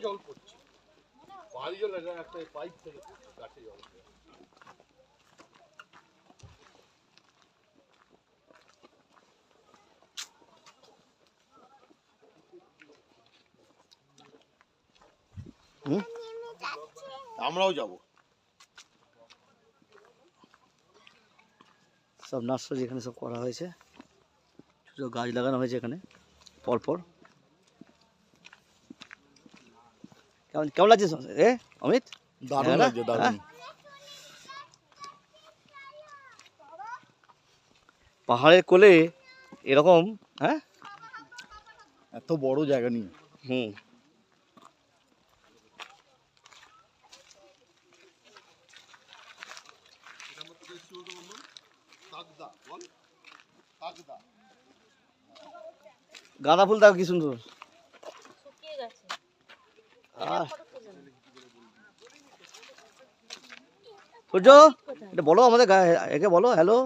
জল পড়ছে, বাড়ি জল একটা পাইপ থেকে গাছে জল। আমরাও যাব। সব নার্সারি এখানে সব করা হয়েছে, ছোট গাছ লাগানো হয়েছে এখানে পরপর। কেমন কেমন লাগছে এ অমিত? দারুণ লাগছে, দারুণ। পাহাড়ের কোলে এরকম, হ্যাঁ, এত বড় জায়গা নিয়ে। হুম। গাঁদা ফুল দেখো কি সুন্দর। সূর্য, এটা বলো আমাদের একে বলো হ্যালো।